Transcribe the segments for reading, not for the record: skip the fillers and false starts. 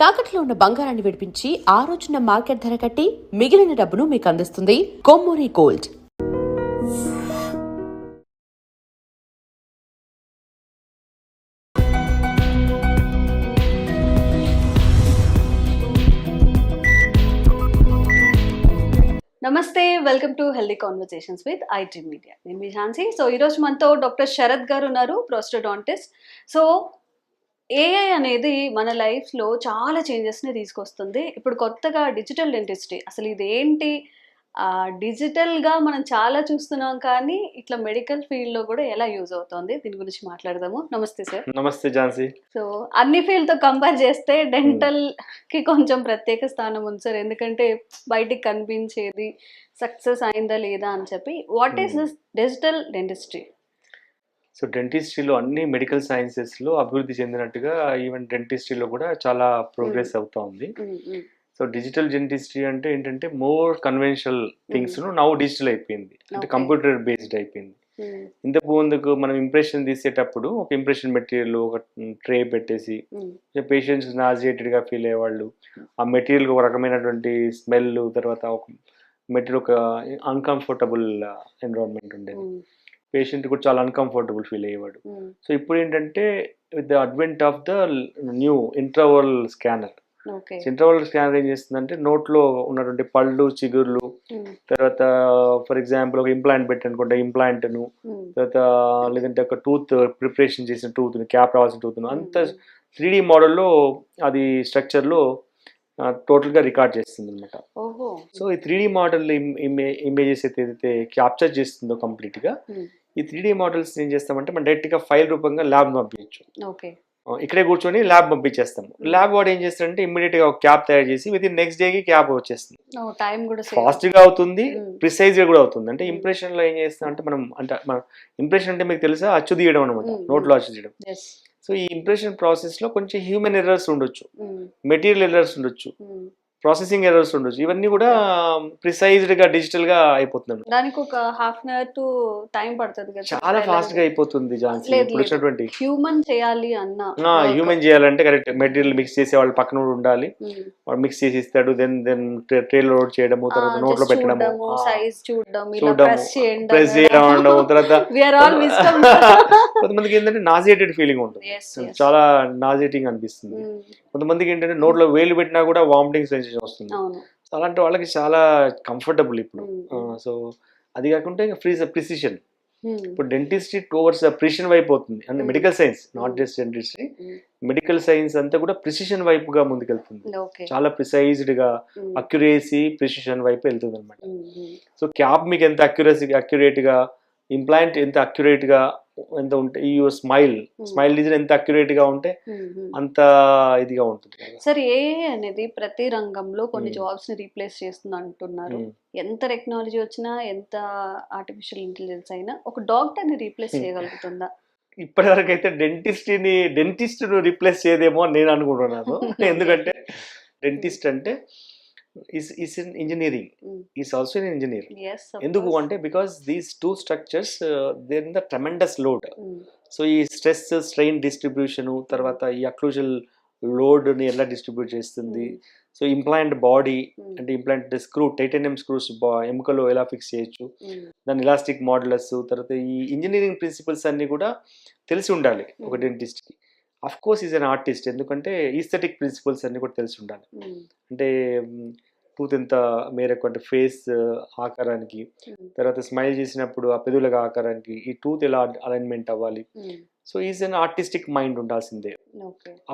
తాకట్లో ఉన్న బంగారాన్ని విడిపించి ఆ రోజున మార్కెట్ ధర కట్టి మిగిలిన డబ్బును మీకు అందిస్తుంది కొమ్మూరి గోల్డ్. నమస్తే, welcome to healthy conversations with iDream media. నేను మీ ఝాన్సీ. సో ఈరోజు మనతో డాక్టర్ శరత్ గారు ఉన్నారు, ప్రోస్టోడాంటిస్ట్. సో ఏఐ అనేది మన లైఫ్లో చాలా చేంజెస్ని తీసుకొస్తుంది. ఇప్పుడు కొత్తగా డిజిటల్ డెంటిస్ట్రీ, అసలు ఇదేంటి? డిజిటల్గా మనం చాలా చూస్తున్నాం, కానీ ఇట్లా మెడికల్ ఫీల్డ్లో కూడా ఎలా యూజ్ అవుతుంది, దీని గురించి మాట్లాడదాము. నమస్తే సార్. నమస్తే ఝాన్సీ. సో అన్ని ఫీల్డ్తో కంపేర్ చేస్తే డెంటల్కి కొంచెం ప్రత్యేక స్థానం ఉంది సార్. ఎందుకంటే బయటికి కనిపించేది సక్సెస్ అయిందా లేదా అని చెప్పి. What is this digital dentistry? So డెంటిస్ట్రీలో అన్ని మెడికల్ సైన్సెస్లో అభివృద్ధి చెందినట్టుగా ఈవెన్ డెంటిస్ట్రీలో కూడా చాలా ప్రోగ్రెస్ అవుతా ఉంది. సో డిజిటల్ డెంటిస్ట్రీ అంటే ఏంటంటే more conventional things now digital అయిపోయింది, అంటే కంప్యూటర్ బేస్డ్ అయిపోయింది. ఇంతకు ముందుకు మనం ఇంప్రెషన్ తీసేటప్పుడు ఒక ఇంప్రెషన్ మెటీరియల్ ఒక ట్రే పెట్టేసి పేషెంట్స్ నాజియేటెడ్గా ఫీల్ అయ్యేవాళ్ళు. ఆ మెటీరియల్ ఒక రకమైనటువంటి స్మెల్, తర్వాత ఒక మెటీరియల్ ఒక అన్కంఫర్టబుల్ ఎన్విరాన్మెంట్ ఉండేది. పేషెంట్ కూడా చాలా అన్కంఫర్టబుల్ ఫీల్ అయ్యేవాడు. సో ఇప్పుడు ఏంటంటే with the advent of the new intraoral scanner. Intraoral scanner ఏం చేస్తుందంటే నోట్లో ఉన్నటువంటి పళ్ళు, చిగుర్లు, తర్వాత ఫర్ ఎగ్జాంపుల్ ఒక ఇంప్లాంట్ పెట్టనుకుంటే ఇంప్లాంట్ను, తర్వాత లేదంటే ఒక టూత్ ప్రిపరేషన్ చేసిన టూత్ను, క్యాప్ రావాల్సిన టూత్ను అంత 3D మోడల్లో అది స్ట్రక్చర్లో టోటల్గా రికార్డ్ చేస్తుంది అనమాట. సో ఈ 3D మోడల్ ఇమేజెస్ ఏదైతే క్యాప్చర్ చేస్తుందో కంప్లీట్గా, ఈ 3D మోడల్స్ ఏం చేస్తామంటే మనం డైరెక్ట్గా ఫైల్ రూపంగా ల్యాబ్ పంపించచ్చు. ఇక్కడే కూర్చొని ల్యాబ్ పంపించేస్తాము. ల్యాబ్ వాడు ఏం చేస్తారంటే ఇమ్మీడియట్గా ఒక క్యాప్ తయారు చేసి విత్ ఇన్ నెక్స్ట్ డేకి క్యాప్ వచ్చేస్తుంది. ఫాస్ట్గా అవుతుంది, ప్రిసైజ్గా కూడా అవుతుంది. అంటే ఇంప్రెషన్లో ఏం చేస్తాం అంటే మనం ఇంప్రెషన్ అంటే మీకు తెలుసా, అచ్చు తీయడం అనమాట, నోట్లో అచ్చు తీయడం. సో ఈ ఇంప్రెషన్ ప్రాసెస్లో కొంచెం హ్యూమన్ ఎర్రర్స్ ఉండొచ్చు, మెటీరియల్ ఎర్రర్స్ ఉండొచ్చు, ప్రాసెసింగ్ ఎర్రర్స్ ఉండొచ్చు. ఇవన్నీ కూడా ప్రిసైజ్డ్గా డిజిటల్గా అయిపోతుంది. దానికి ఒక half an hour to time పడుతుంది కదా, చాలా ఫాస్ట్గా అయిపోతుంది ఝాన్సీ. ఇప్పుడు వచ్చినటువంటి హ్యూమన్ చేయాలి అన్న హ్యూమన్ చేయాలంటే కరెక్ట్ మెటీరియల్ మిక్స్ చేసే వాళ్ళు పక్కన ఉండాలి. వాడు మిక్స్ చేసి ఇస్తాడు, దెన్ ట్రేలో లోడ్ చేయడము, తర్వాత నోట్లో పెట్టడము, సైజ్ చూడడం, ప్రెస్ చేయడం, తర్వాత కొంతమందికి ఏంటంటే నాజియేటెడ్ ఫీలింగ్ ఉంటుంది, చాలా నాజియేటింగ్ అనిపిస్తుంది. కొంతమందికి ఏంటంటే నోట్లో వేలు పెట్టినా కూడా వామిటింగ్ సెన్సేషన్ వస్తుంది. అలాంటి వాళ్ళకి చాలా కంఫర్టబుల్ ఇప్పుడు. సో అది కాకుండా ఇంకా ప్రిసిషన్, ఇప్పుడు డెంటిస్ట్రీ టువర్డ్స్ ప్రిసిషన్ వైపు అవుతుంది. అంటే medical science, not just dentistry, medical science అంతా కూడా ప్రిసిషన్ వైపుగా ముందుకెళ్తుంది. చాలా ప్రిసైజ్డ్గా అక్యురేసీ, ప్రిసిషన్ వైపు వెళ్తుంది అనమాట. సో క్యాప్ మీకు ఎంత అక్యురేట్గా, ఇంప్లాంట్ ఎంత అక్యురేట్గా ఎంత ఉంటే, ఈ స్మైల్ డిజైన్ ఎంత అక్యురేట్ గా ఉంటే అంత ఇదిగా ఉంటుంది. సరే, ఏఐ అనేది ప్రతి రంగంలో కొన్ని జాబ్స్ ని రీప్లేస్ చేస్తుంది అంటున్నారు. ఎంత టెక్నాలజీ వచ్చినా, ఎంత ఆర్టిఫిషియల్ ఇంటెలిజెన్స్ అయినా ఒక డాక్టర్ ని రీప్లేస్ చేయగలుగుతుందా? ఇప్పటి వరకు అయితే డెంటిస్ట్ రీప్లేస్ చేయదేమో అని నేను అనుకుంటున్నాను. ఎందుకంటే డెంటిస్ట్ అంటే is in engineering, is also an engineer. ఎందుకు అంటే because these two structures there in the tremendous load. So ఈ స్ట్రెస్ స్ట్రెయిన్ డిస్ట్రిబ్యూషన్, తర్వాత ఈ అక్లూజల్ లోడ్ ని ఎలా డిస్ట్రిబ్యూట్ చేస్తుంది. సో ఇంప్లాంట్ బాడీ అంటే ఇంప్లాంట్ స్క్రూ, టైటానియం స్క్రూస్ ఎముకలో ఎలా ఫిక్స్ చేయొచ్చు, దాని ఎలాస్టిక్ మోడలస్, తర్వాత ఈ ఇంజనీరింగ్ ప్రిన్సిపల్స్ అన్ని కూడా తెలిసి ఉండాలి ఒక డెంటిస్ట్ కి. Of course is an artist, ఎందుకంటే ఈస్థెటిక్ ప్రిన్సిపల్స్ అన్ని కూడా తెలిసి ఉండాలి. అంటే టూత్ ఎంత మేరకు, అంటే ఫేస్ ఆకారానికి, తర్వాత స్మైల్ చేసినప్పుడు ఆ పెదవుల ఆకారానికి ఈ టూత్ ఎలా అలైన్మెంట్ అవ్వాలి. So is an artistic mind ఉండాల్సిందే.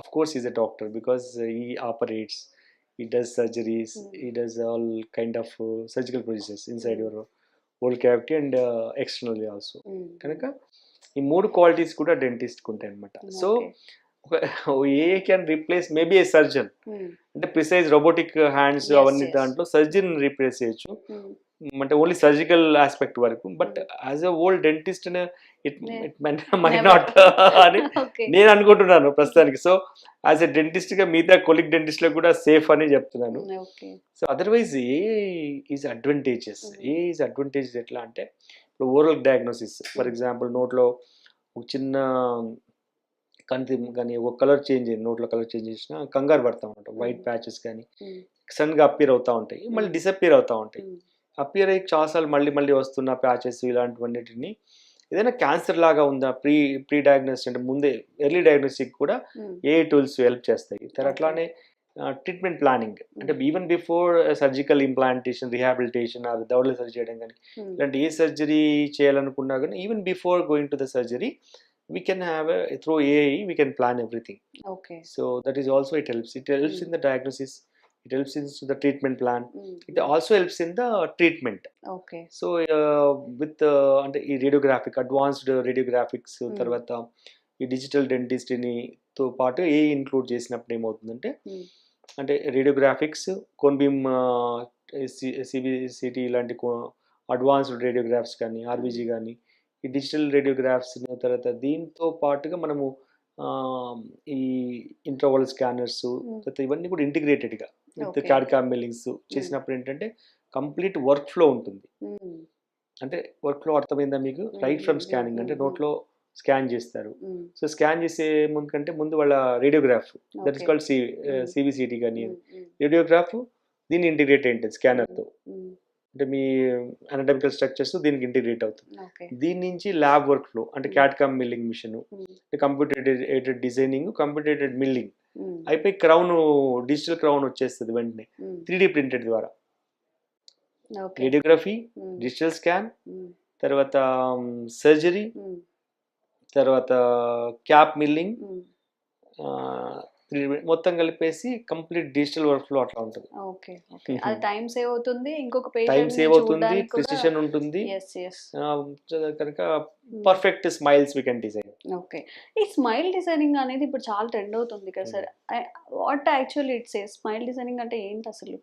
Of course is a doctor because he operates, he does surgeries, he does all kind of surgical procedures inside your oral cavity and externally also. కనుక ఈ మూడు qualities కూడా డెంటిస్ట్కి ఉంటాయి అనమాట. So a can replace maybe a surgeon, అంటే precise robotic hands అవన్నీ దాంట్లో సర్జన్ రీప్లేస్ చేయొచ్చు, అంటే ఓన్లీ సర్జికల్ ఆస్పెక్ట్ వరకు. But as a old dentist it my not అని నేను అనుకుంటున్నాను ప్రస్తుతానికి. సో యాజ్ ఎ డెంటిస్ట్ గా మిగతా కొలిక్ డెంటిస్ట్ లో కూడా సేఫ్ అని చెప్తున్నాను. So otherwise A is advantages, ఎట్లా అంటే ఇప్పుడు ఓరల్ డయాగ్నోసిస్, ఫర్ ఎగ్జాంపుల్ నోట్లో ఒక చిన్న కంటి కానీ ఒక కలర్ చేంజ్ అయింది, నోట్లో కలర్ చేంజ్ చేసినా కంగారు పడతా ఉంటాం. వైట్ ప్యాచెస్ కానీ సడన్గా అపియర్ అవుతూ ఉంటాయి, మళ్ళీ డిసపియర్ అవుతూ ఉంటాయి. అపియర్ అయ్యి చాలాసార్లు మళ్ళీ మళ్ళీ వస్తున్న ప్యాచెస్ ఇలాంటివన్నిటిని ఏదైనా క్యాన్సర్ లాగా ఉందా ప్రీ డయాగ్నోసిస్ అంటే ముందే ఎర్లీ డయాగ్నోస్టిక్ కూడా ఏ టూల్స్ హెల్ప్ చేస్తాయి. అట్లానే ట్రీట్మెంట్ ప్లానింగ్ అంటే even before surgical implantation, rehabilitation or దవడలు సర్జరీ చేయడం కానీ ఇలాంటి ఏ సర్జరీ చేయాలనుకున్నా కానీ even before going to the surgery we can have through AI we can plan everything. Okay. So that is also it helps in the diagnosis, it helps in the treatment plan, it also helps in the treatment. Okay. So with అంటే ఈ radiographic advanced radiographics తర్వాత ఈ digital డెంటిస్ట్ని తో పాటు ఏ include చేసినప్పుడు ఏమవుతుందంటే అంటే రేడియోగ్రాఫిక్స్, cone beam, CBCT ఇలాంటి అడ్వాన్స్డ్ రేడియోగ్రాఫ్స్ కానీ ఆర్బీజీ కానీ ఈ డిజిటల్ రేడియోగ్రాఫ్స్ తర్వాత దీంతో పాటుగా మనము ఈ ఇంట్రావల్ స్కానర్స్ తర్వాత ఇవన్నీ కూడా ఇంటిగ్రేటెడ్గా విత్ క్యాడ్ మిల్లింగ్స్ చేసినప్పుడు ఏంటంటే కంప్లీట్ వర్క్ ఫ్లో ఉంటుంది. అంటే వర్క్ ఫ్లో అర్థమైందా మీకు? రైట్ ఫ్రమ్ స్కానింగ్ అంటే నోట్లో స్కాన్ చేస్తారు. సో స్కాన్ చేసే ముందు కంటే ముందు వాళ్ళ radiograph that is called CBCT కానీ రేడియోగ్రాఫ్ దీన్ని ఇంటిగ్రేట్ అయింటుంది స్కానర్తో. అంటే మీ అనటమికల్ స్ట్రక్చర్స్ దీనికి ఇంటిగ్రేట్ అవుతుంది. దీని నుంచి ల్యాబ్ వర్క్ ఫ్లో అంటే CAD CAM milling machine, computer aided designing, computer aided milling అయిపోయి క్రౌన్, డిజిటల్ క్రౌన్ వచ్చేస్తుంది వెంటనే 3D ప్రింటెడ్ ద్వారా. రేడియోగ్రఫీ, డిజిటల్ స్కాన్, తర్వాత సర్జరీ, తర్వాత క్యాప్ మిల్లింగ్ మొత్తం కలిపేసి కంప్లీట్ డిజిటల్ వర్క్ ఫ్లో అట్లా ఉంటుంది. Okay okay. అది టైం సేవ్ అవుతుంది, ఇంకొక పేషెంట్ టైం సేవ్ అవుతుంది, ప్రిసిషన్ ఉంటుంది, కనుక perfect smiles we can design. Okay. ఈ స్మైల్ డిజైనింగ్ అనేది ఇప్పుడు చాలా ట్రెండ్ అవుతుంది కదా sir. What actually it's smile designing అంటే ఏంటి అసలు?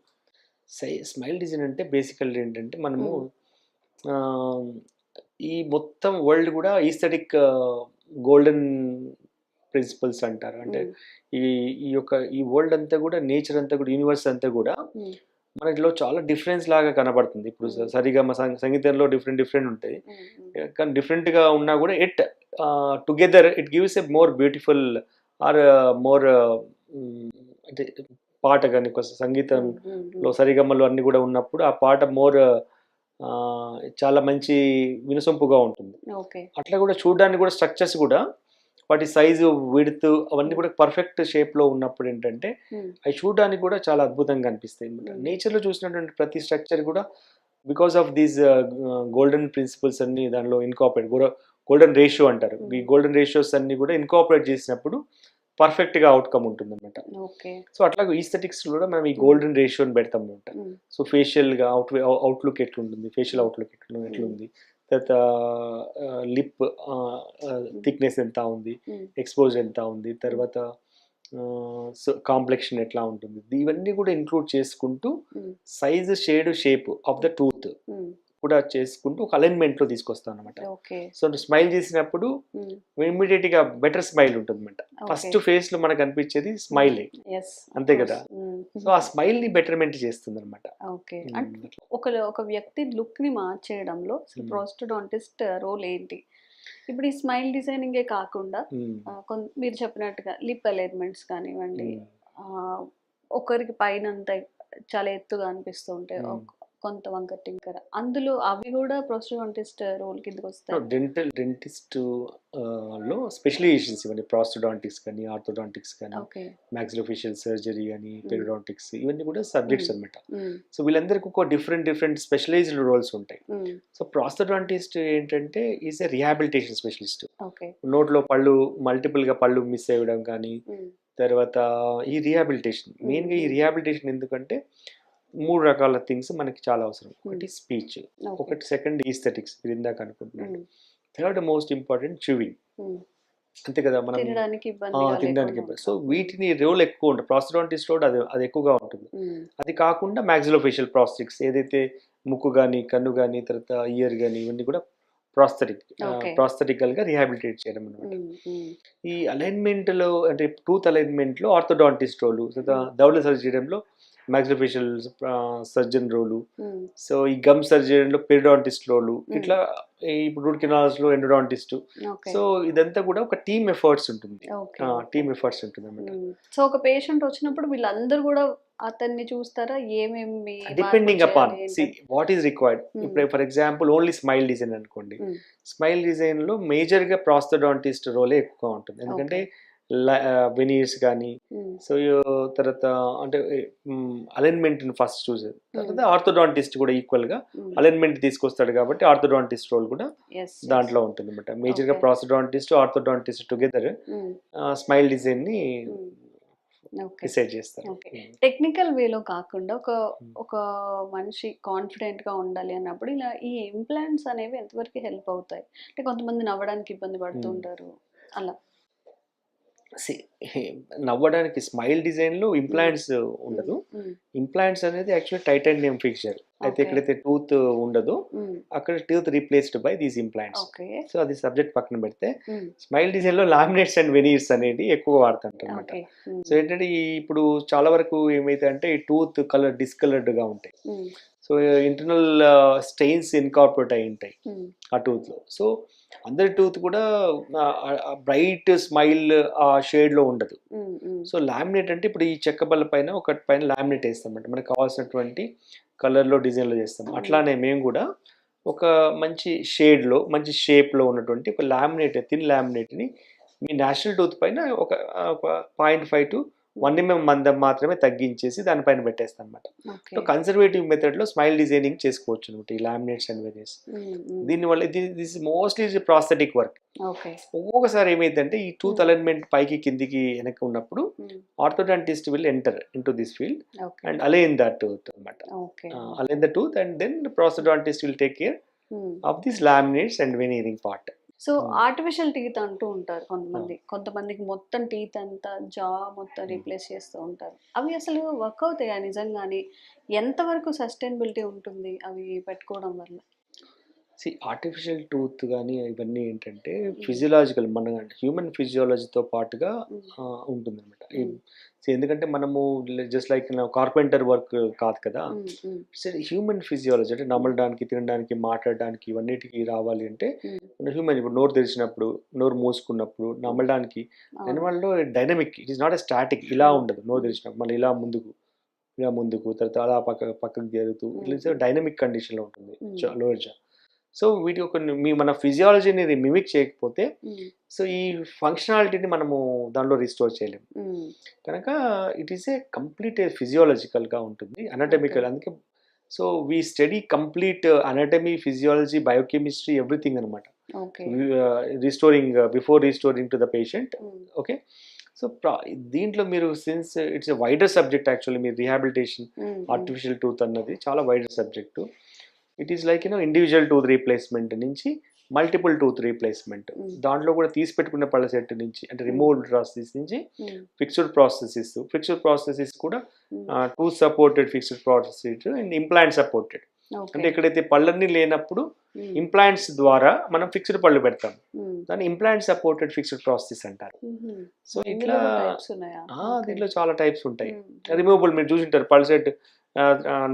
స్మైల్ డిజైన్ అంటే బేసికల్ ఏంటంటే మనము ఈ మొత్తం వరల్డ్ కూడా ఈస్థెటిక్ గోల్డెన్ ప్రిన్సిపల్స్ అంటారు. అంటే ఈ వరల్డ్ అంతా కూడా, నేచర్ అంతా కూడా, యూనివర్స్ అంతా కూడా మనలో చాలా డిఫరెన్స్ లాగా కనబడుతుంది. ఇప్పుడు సరిగమ సంగీతంలో డిఫరెంట్ ఉంటాయి, కానీ డిఫరెంట్గా ఉన్నా కూడా it together it gives a more beautiful or more అంటే పాట కానీ సంగీతంలో సరిగమలు అన్నీ కూడా ఉన్నప్పుడు ఆ పాట మోర్ చాలా మంచి వినసొంపుగా ఉంటుంది. అట్లా కూడా చూడడానికి కూడా స్ట్రక్చర్స్ కూడా వాటి సైజు, విడ్త్ అవన్నీ కూడా పర్ఫెక్ట్ షేప్లో ఉన్నప్పుడు ఏంటంటే అవి చూడడానికి కూడా చాలా అద్భుతంగా అనిపిస్తాయి అనమాట. నేచర్లో చూసినటువంటి ప్రతి స్ట్రక్చర్ కూడా because of these golden principles అన్ని దానిలో ఇన్కాపరేట్, గోల్డెన్ రేషియో అంటారు. ఈ గోల్డెన్ రేషియోస్ అన్ని కూడా ఇన్కాపరేట్ చేసినప్పుడు పర్ఫెక్ట్గా అవుట్కమ్ ఉంటుంది అనమాట. సో అట్లాగే ఈస్థెటిక్స్ కూడా మనం ఈ గోల్డెన్ రేషియోని పెడతాం అనమాట. సో ఫేషియల్గా అవుట్లుక్ ఎట్లుంటుంది, ఫేషియల్ అవుట్లుక్ ఎట్లుంది, తర్వాత లిప్ థిక్నెస్ ఎంత ఉంది, ఎక్స్పోజర్ ఎంత ఉంది, తర్వాత కాంప్లెక్షన్ ఎట్లా ఉంటుంది, ఇవన్నీ కూడా ఇంక్లూడ్ చేసుకుంటూ size, shade, shape of the tooth కూడా చేసుకుంటూ ఒక అలైన్మెంట్లో తీసుకొస్తాం అనమాట. సో స్మైల్ చేసినప్పుడు ఇమ్మీడియట్ గా బెటర్ స్మైల్ ఉంటుంది అనమాట. ఫస్ట్ ఫేస్ లో మనకు అనిపించేది స్మైలే, అంతే కదా. సో ఆ స్మైల్ ని బెటర్మెంట్ చేస్తుంది అనమాట. ఒక వ్యక్తి లుక్ ని మార్చేయడంలో ప్రోస్టోడాంటిస్ట్ రోల్ ఏంటి? ఇప్పుడు ఈ స్మైల్ డిజైనింగే కాకుండా మీరు చెప్పినట్టుగా లిప్ అలైన్మెంట్స్ కానివ్వండి, ఒకరికి పైన అంతా చాలా ఎత్తుగా అనిపిస్తూ ఉంటాయి, కొంత వంకర టింకర, అందులో అవి కూడా ప్రోస్టోడాంటిస్ట్ రోల్ కిందకి వస్తాయి. డెంటిస్ట్ లో స్పెషలైజేషన్స్ ఇవన్నీ ప్రోస్టోడాంటిక్స్ కానీ, ఆర్థోడాంటిక్స్ కానీ, మాక్సిలోఫేషియల్ సర్జరీ కానీ, పెరిడాంటిక్స్, ఇవన్నీ కూడా సబ్జెక్ట్స్ అనమాట. సో వీళ్ళందరికీ ఒక డిఫరెంట్ స్పెషలైజ్డ్ రోల్స్ ఉంటాయి. సో ప్రోస్టోడాంటిస్ట్ ఏంటంటే ఈజ్ ఎ రిహాబిలిటేషన్ స్పెషలిస్ట్. నోట్లో పళ్ళు మల్టిపుల్ గా పళ్ళు మిస్ అయ్యడం కానీ, తర్వాత ఈ రిహాబిలిటేషన్, మెయిన్గా ఈ రిహాబిలిటేషన్ ఎందుకంటే 3 రకాల థింగ్స్ మనకి చాలా అవసరం. ఒకటి స్పీచ్, ఒకటి సెకండ్ ఈస్థెటిక్స్ మీరు ఇందాక అనుకుంటున్నాను, థర్డ్ మోస్ట్ ఇంపార్టెంట్ చూవింగ్, అంతే కదా. మనం తినడానికి ఇబ్బంది. సో వీటిని రోల్ ఎక్కువ ఉంటుంది ప్రోస్టోడాంటిస్ట్ రోల్, అది ఎక్కువగా ఉంటుంది. అది కాకుండా మాక్సిలోఫేషియల్ ప్రాస్థెటిక్స్ ఏదైతే ముక్కు కానీ, కన్ను కానీ, తర్వాత ఇయర్ కానీ, ఇవన్నీ కూడా Okay. ప్రాస్థెటికల్ గా రీహాబిలిటేట్ చేయడం అనమాట. ఈ అలైన్మెంట్ లో అంటే టూత్ అలైన్మెంట్ లో ఆర్థోడాంటిస్ట్ రోలు, దవడ సర్జరీలో మ్యాక్సిలోఫేషియల్ సర్జన్ రోలు, సో ఈ గమ్ సర్జరీలో పెరిడాంటిస్ట్ రోలు, ఇట్లా ఇప్పుడు రూట్ కెనాల్స్ లో ఎండోడాంటిస్ట్. Okay. సో ఇదంతా కూడా ఒక టీమ్ ఎఫర్ట్స్ ఉంటుంది, Okay. టీమ్ ఎఫర్ట్స్ ఉంటుంది అనమాట. సో ఒక పేషెంట్ వచ్చినప్పుడు వీళ్ళందరూ కూడా అతన్ని చూస్తారా, ఏమేమి డిపెండింగ్ మార్పులు అపాన్ చేయాలి సి ఏంటని? What is required. ఇప్పుడు for example only smile design అనుకోండి, Mm. స్మైల్ డిజైన్ లో మేజర్ గా ప్రాస్థోడాంటిస్ట్ రోలే ఎక్కువ ఉంటుంది. ఎందుకంటే వెనీర్స్ కానీ, Mm. సో తర్వాత అంటే అలైన్మెంట్ ఫస్ట్ చూసేది, తర్వాత ఆర్థోడాంటిస్ట్ కూడా ఈక్వల్ గా Mm. అలైన్మెంట్ తీసుకొస్తాడు కాబట్టి ఆర్థోడాంటిస్ట్ రోల్ కూడా Yes, yes. దాంట్లో ఉంటుంది అనమాట. మేజర్ గా Okay. Prosthodontist orthodontist together Mm. Smile design ని Okay. డిసైడ్ చేస్తారు. Okay. టెక్నికల్ వేలో కాకుండా ఒక మనిషి కాన్ఫిడెంట్ గా ఉండాలి అన్నప్పుడు ఇలా ఈ ఇంప్లాంట్స్ అనేవి ఎంతవరకు హెల్ప్ అవుతాయి? అంటే కొంతమంది నవ్వడానికి ఇబ్బంది పడుతుంటారు అలా. నవ్వడానికి స్మైల్ డిజైన్ లో ఇంప్లాంట్స్ ఉండదు. Mm. ఇంప్లాంట్స్ అనేది యాక్చువల్లీ టైటానియం ఫిక్చర్. అయితే Okay. ఎక్కడైతే టూత్ ఉండదో Mm. అక్కడ tooth replaced by these implants. Okay. So అది సబ్జెక్ట్ పక్కన పెడితే Mm. స్మైల్ డిజైన్ లో లామినేట్స్ అండ్ వెనీర్స్ అనేది ఎక్కువ వాడుతుంటారు అనమాట. Okay. Mm. సో ఏంటంటే ఇప్పుడు చాలా వరకు ఏమైతే అంటే ఈ టూత్ కలర్ డిస్కలర్డ్ గా ఉంటాయి. Mm. So internal stains incorporate అయి ఉంటాయి Mm. ఆ టూత్ లో. సో అందరి టూత్ కూడా బ్రైట్ స్మైల్ ఆ షేడ్ లో ఉండదు. Mm. Mm. సో లామినేట్ అంటే ఇప్పుడు ఈ చెక్క బల్ల పైన ఒకటి పైన లామినేట్ వేస్తాం అంటే మనకు కావాల్సినటువంటి కలర్లో డిజైన్లో చేస్తాం. అట్లానే మేము కూడా ఒక మంచి షేడ్లో మంచి షేప్లో ఉన్నటువంటి ఒక లామినేట్ థిన్ లామినేట్ని మీ నేషనల్ టూత్ పైన ఒక 0.5 to 1 mm మందం మాత్రమే తగ్గించేసి దానిపైన పెట్టేస్తాం అనమాట. Okay. సో కన్సర్వేటివ్ మెథడ్లో స్మైల్ డిజైనింగ్ చేసుకోవచ్చు అనమాట ఈ laminates and veneers. Mm. Mm. దీనివల్ల this mostly prosthetic work. Okay. ఒక్కొక్కసారి ఏమైందంటే ఈ టూత్ అలైన్మెంట్ పైకి కిందికి వెనక్కి ఉన్నప్పుడు Mm. Orthodontist will enter into this field Okay. And align that tooth అనమాట. Okay. Align the tooth and then prosthodontist will take care Mm. Of this laminates and veneering part. So artificial teeth అంటూ ఉంటారు కొంతమందికి మొత్తం teeth అంతా జా మొత్తం replace చేస్తూ ఉంటారు. అవి అసలు వర్క్ అవుతాయా నిజంగానే? ఎంతవరకు సస్టైనబిలిటీ ఉంటుంది అవి పెట్టుకోవడం వల్ల? ఆర్టిఫిషియల్ టూత్ కానీ ఇవన్నీ ఏంటంటే ఫిజియలాజికల్ మన హ్యూమన్ ఫిజియాలజీతో పాటుగా ఉంటుందన్నమాట. ఎందుకంటే మనము జస్ట్ లైక్ కార్పెంటర్ వర్క్ కాదు కదా, హ్యూమన్ ఫిజియాలజీ అంటే నమ్మడానికి, తినడానికి, మాట్లాడడానికి ఇవన్నిటికి రావాలి అంటే మన హ్యూమన్ ఇప్పుడు నోరు తెరిచినప్పుడు, నోరు మూసుకున్నప్పుడు, నమ్మడానికి దానివల్ల dynamic, it is not a static. ఇలా ఉండదు. నోరు తెరిచినప్పుడు మళ్ళీ ఇలా ముందుకు తర్వాత అలా పక్కకు జరుగుతూ ఇట్లా డైనమిక్ కండిషన్లో ఉంటుంది లోయర్ జా. సో వీటి ఒక మన ఫిజియాలజీని మిమిక్ చేయకపోతే సో ఈ ఫంక్షనాలిటీని మనము దానిలో రిస్టోర్ చేయలేము కనుక ఇట్ ఈస్ ఏ కంప్లీట్ ఫిజియాలజికల్గా ఉంటుంది, అనటమికల్. అందుకే so we study complete anatomy, physiology, biochemistry, everything అనమాట. Restoring before restoring to the patient. Okay, so దీంట్లో మీరు since it's a wider subject actually. మీరు రీహాబిలిటేషన్ ఆర్టిఫిషియల్ టూత్ అన్నది చాలా wider subject. It is like individual tooth replacement నుంచి multiple tooth replacement, దాంట్లో కూడా తీసి పెట్టుకున్న పళ్ళ సెట్ నుంచి అంటే రిమూవల్ ప్రాసెస్ నుంచి ఫిక్స్డ్ ప్రాసెసెస్ కూడా tooth supported fixed process and implant supported. అంటే ఎక్కడైతే పళ్ళన్నీ లేనప్పుడు ఇంప్లాంట్స్ ద్వారా మనం ఫిక్స్డ్ పళ్ళు పెడతాం, దాన్ని ఇంప్లాంట్ సపోర్టెడ్ ఫిక్స్డ్ ప్రాసెస్ అంటారు. సో ఇట్లా దీంట్లో చాలా టైప్స్ ఉంటాయి. రిమూవబుల్ మీరు చూసింటారు, పళ్ళ సెట్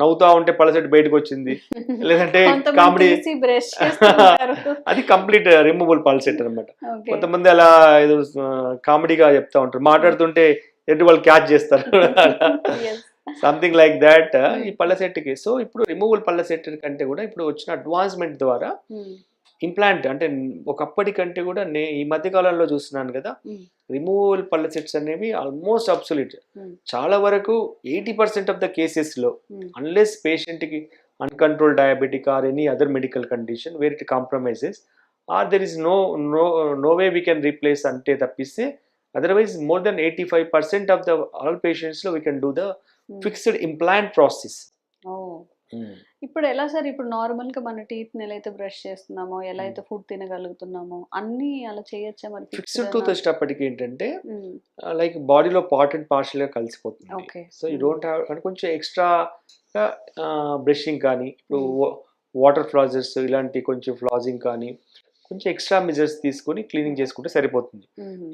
నవ్వుతా ఉంటే పళ్ళ సెట్ బయటకు వచ్చింది, లేదంటే కామెడీ, అది కంప్లీట్ రిమూవబుల్ పళ్ళ సెట్ అనమాట. కొంతమంది అలా ఏదో కామెడీగా చెప్తా ఉంటారు, మాట్లాడుతుంటే ఎటు వాళ్ళు క్యాచ్ చేస్తారు, సంథింగ్ లైక్ దాట్ ఈ పళ్ళ సెట్కి. సో ఇప్పుడు రిమూవబుల్ పళ్ళ సెట్ కంటే కూడా ఇప్పుడు వచ్చిన అడ్వాన్స్మెంట్ ద్వారా ఇంప్లాంట్ అంటే ఒకప్పటి కంటే కూడా ఈ మధ్య కాలంలో చూస్తున్నాను కదా, రిమూవల్ పళ్ళ సెట్స్ అనేవి ఆల్మోస్ట్ అబ్సల్యూట్. చాలా వరకు 80% ఆఫ్ ద కేసెస్లో అన్లెస్ పేషెంట్కి uncontrol diabetic or any other medical condition where it compromises or there is no way we can replace అంటే తప్పిస్తే, otherwise more than 85% of the all పేషెంట్స్లో we can do the fixed implant process. ఇప్పుడు ఎలా sir, ఇప్పుడు normal గా మన teeth ఎలా అయితే బ్రష్ చేస్తున్నామో, ఎలా అయితే ఫుడ్ తినగలుగుతున్నామో అన్ని అలా చేయొచ్చా మరి? ఫిక్స్డ్ టూత్ వచ్చేటప్పటికి ఏంటంటే లైక్ బాడీలో పార్ట్ అండ్ పార్షల్ గా కలిసిపోతుంది. సో యూ డోంట్ హ్యావ్ అంటే కొంచెం ఎక్స్ట్రా బ్రషింగ్ కానీ ఇప్పుడు వాటర్ ఫ్లాజెస్ ఇలాంటి కొంచెం ఫ్లాజింగ్ కానీ కొంచెం ఎక్స్ట్రా మెజర్స్ తీసుకొని క్లీనింగ్ చేసుకుంటే సరిపోతుంది.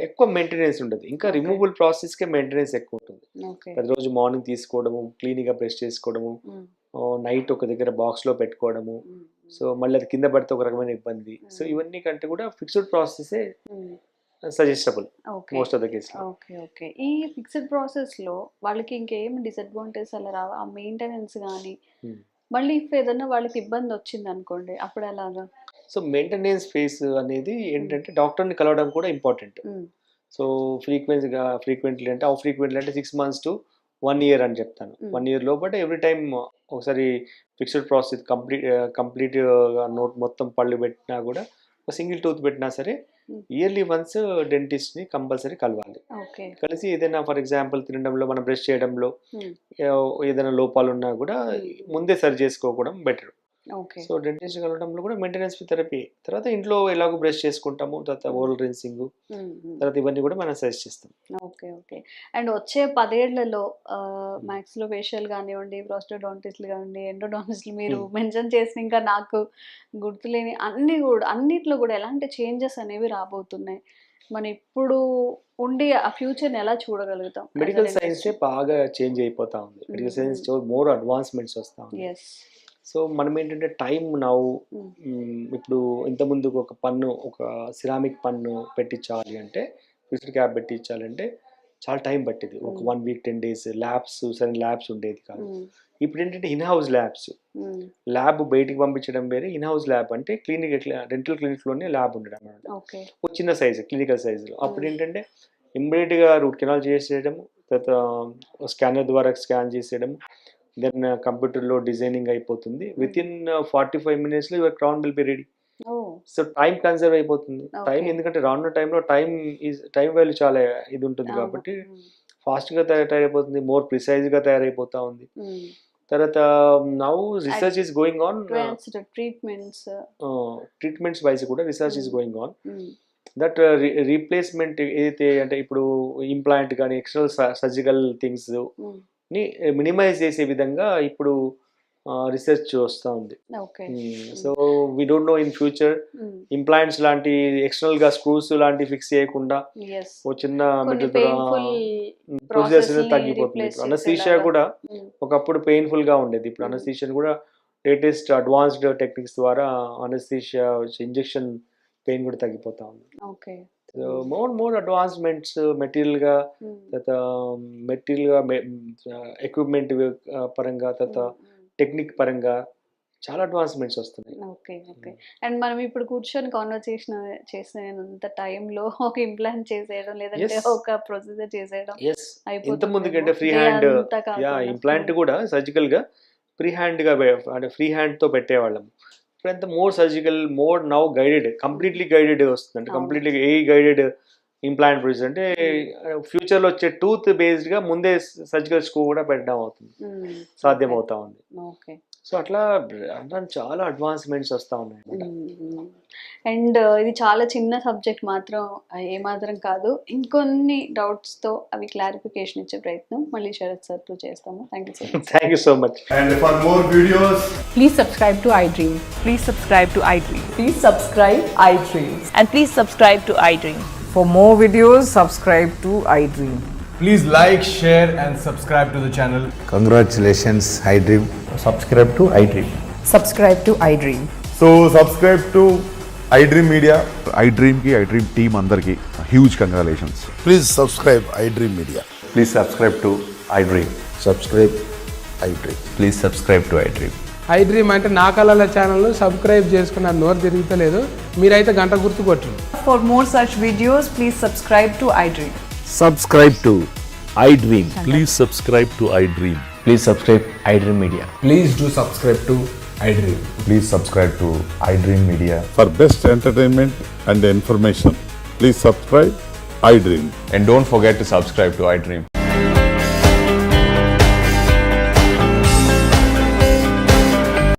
ఎక్కువ మెయింటెనెన్స్ ఉండదు. ఇంకా Okay. రిమూవబుల్ ప్రాసెస్కే మెయింటెనెన్స్ ఎక్కువ ఉంటుంది. ఓకే. ప్రతిరోజు మార్నింగ్ తీసుకోవడము, క్లీన్గా బ్రష్ చేసుకోవడము, నైట్ ఒక దగ్గర బాక్స్లో పెట్టుకోవడము, సో మళ్ళీ అది కింద పడితే ఒక రకమైన ఇబ్బంది. సో ఇవన్నీ కంటే కూడా ఫిక్స్డ్ ప్రాసెసే suggestable okay. Most of the case. Okay. Okay. ఈ ఫిక్స్డ్ ప్రాసెస్‌లో వాళ్ళకి ఇంకేం డిసడ్వాంటేజ్ అలా రావా? ఆ మెయింటెనెన్స్ గానీ, మళ్ళీ ఇఫ్ ఏదన్నా వాళ్ళకి ఇబ్బంది వచ్చిందనుకోండి అప్పుడు ఎలాగా? సో మెయింటెనెన్స్ ఫేస్ అనేది ఏంటంటే డాక్టర్ని కలవడం కూడా ఇంపార్టెంట్. సో ఫ్రీక్వెంట్లీ అంటే 6 months to 1 year అని చెప్తాను. 1 year లోపల ఎవ్రీ టైమ్ ఒకసారి ఫిక్స్డ్ ప్రాసెస్ కంప్లీట్ నోట్ మొత్తం పళ్ళు పెట్టినా కూడా ఒక సింగిల్ టూత్ పెట్టినా సరే ఇయర్లీ వన్స్ డెంటిస్ట్ని కంపల్సరీ కలవాలి. ఓకే. కలిసి ఏదైనా ఫర్ ఎగ్జాంపుల్ తినడంలో మనం బ్రష్ చేయడంలో ఏదైనా లోపాలు ఉన్నా కూడా ముందే సరి చేసుకోవడం బెటర్. ఓకే. సో డెంటిస్ట్ కలవడంలో కూడా మెయింటెనెన్స్ థెరపీ, తర్వాత ఇంట్లో ఎలాగో బ్రష్ చేసుకుంటాము, తర్వాత ఓరల్ రిన్సింగ్, తర్వాత ఇవన్నీ కూడా మనం సజెస్ట్ చేస్తాం. ఓకే. ఓకే. అండ్ వచ్చే 10 ఏళ్లలో మ్యాక్స్‌లో ఫేషియల్ కానివ్వండి, ప్రోస్టోడాంటిస్టులు కానివ్వండి, ఎండోడాంటిస్టులు మీరు మెన్షన్ చేసిన ఇంకా నాకు గుర్తులేని అన్నిట్లో కూడా ఎలాంటి చేంజెస్ అనేవి రాబోతున్నాయి? మనం ఇప్పుడు ఉండి ఆ ఫ్యూచర్‌ని ఎలా చూడగలుగుతాం? మెడికల్ సైన్స్ బాగా చేంజ్ అయిపోతా ఉంది. మెడికల్ సైన్స్ మోర్ అడ్వాన్స్మెంట్స్ వస్తూ ఉంది. యెస్. సో మనం ఏంటంటే టైం నౌ ఇప్పుడు ఇంతకుముందు ఒక సిరామిక్ పన్ను పెట్టించాలి అంటే, ఫిక్స్డ్ క్యాప్ పెట్టించాలంటే చాలా టైం పట్టేది. ఒక 1 week 10 days సరైన ల్యాబ్స్ ఉండేది కాదు. ఇప్పుడు ఏంటంటే ఇన్ హౌస్ ల్యాబ్ బయటికి పంపించడం వేరే, ఇన్ హౌస్ ల్యాబ్ అంటే డెంటల్ క్లినిక్లోనే ల్యాబ్ ఉండడం అన్నమాట. ఓకే. ఒక చిన్న సైజు క్లినికల్ సైజులో. అప్పుడు ఏంటంటే ఇమ్మీడియట్గా రూట్ కెనాల్ చేసేయడము, తర్వాత స్కానర్ ద్వారా స్కాన్ చేసేయడం, దెన్ కంప్యూటర్లో డిజైనింగ్ అయిపోతుంది. With in 45 minutes your crown will be ready. So time conserve అయిపోతుంది. టైం ఎందుకంటే రానున్న టైంలో టైం వాల్యూ చాలా ఇది ఉంటుంది కాబట్టి ఫాస్ట్గా తయారైపోతుంది, మోర్ ప్రిసైజ్గా తయారైపోతా ఉంది. తర్వాత now research is going on, treatments wise కూడా research is going on that replacement ఏదైతే అంటే ఇప్పుడు ఇంప్లాంట్ కానీ ఎక్స్టర్నల్ సర్జికల్ థింగ్స్ ని మినిమైజ్ చేసే విధంగా ఇప్పుడు రీసెర్చ్ వస్తూ ఉంది. So we don't know in future implants లాంటి ఎక్స్టర్నల్ గా స్క్రూస్ లాంటి ఫిక్స్ చేయకుండా ఓ చిన్న ప్రొసెస్ తగ్గిపోతుంది. అనస్థీషియా కూడా ఒకప్పుడు పెయిన్ఫుల్ గా ఉండేది, ఇప్పుడు అనస్థీషియా కూడా లేటెస్ట్ అడ్వాన్స్డ్ టెక్నిక్స్ ద్వారా అనస్థీషియా ఇంజెక్షన్ పెయిన్ కూడా తగ్గిపోతా ఉంది. మోర్ అడ్వాన్స్మెంట్స్ మెటీరియల్గా, తర్వాత ఎక్విప్మెంట్ పరంగా, తర్వాత టెక్నిక్ పరంగా చాలా అడ్వాన్స్మెంట్స్ వస్తున్నాయి. ఓకే. ఓకే. అండ్ మనం ఇప్పుడు కూర్చొని కాన్వర్సేషన్ చేసినంత టైంలో ఒక ఇంప్లాంట్ చేసేయడం లేదంటే ఒక ప్రొసీజర్ చేసేయడం ఇంత ముందుకంటే ఫ్రీ హ్యాండ్ ఇంప్లాంట్ కూడా సర్జికల్ గా ఫ్రీ హ్యాండ్ తో పెట్టేవాళ్ళం. ఇప్పుడంతా more surgical, more now guided, completely guided వస్తుంది. అంటే కంప్లీట్లీ గైడెడ్ ఇంప్లాంట్ ప్రొసీజర్ అంటే ఫ్యూచర్లో వచ్చే టూత్ బేస్డ్గా ముందే సర్జికల్ స్క్రూ కూడా పెట్టడం అవుతుంది, సాధ్యం అవుతా ఉంది. సో అట్లా చాలా అడ్వాన్స్మెంట్స్ వస్తూ ఉన్నాయి. అండ్ ఇది చాలా చిన్న సబ్జెక్ట్ మాత్రం ఏమాత్రం కాదు. ఇంకొన్ని డౌట్స్తో అవి క్లారిఫికేషన్ ఇచ్చే ప్రయత్నం మళ్ళీ శరత్ సార్తో చేస్తాము. Thank you so much. Thank you so much. And for more videos, Please subscribe to iDream. Please subscribe to iDream. Please subscribe iDream. And please subscribe to iDream. For more videos, subscribe to iDream. please like, share and subscribe to the channel. Congratulations, iDream. Subscribe to iDream. Subscribe to iDream. So subscribe to iDream Media. iDream ki iDream team andarki huge congratulations. Please subscribe iDream Media. Please subscribe to iDream. Subscribe iDream. Please subscribe to iDream. iDream అంటే నా కళల channel subscribe చేసుకున్న నోరు తిరుగుతలేదు, మీరైతే గంట గుర్తు కొట్టండి. For more such videos, please subscribe to iDream. Subscribe to iDream. Please subscribe to iDream. Please subscribe iDream Media. Please do subscribe to iDream. Please subscribe to iDream Media. For best entertainment and information, please subscribe iDream. And don't forget to subscribe to iDream.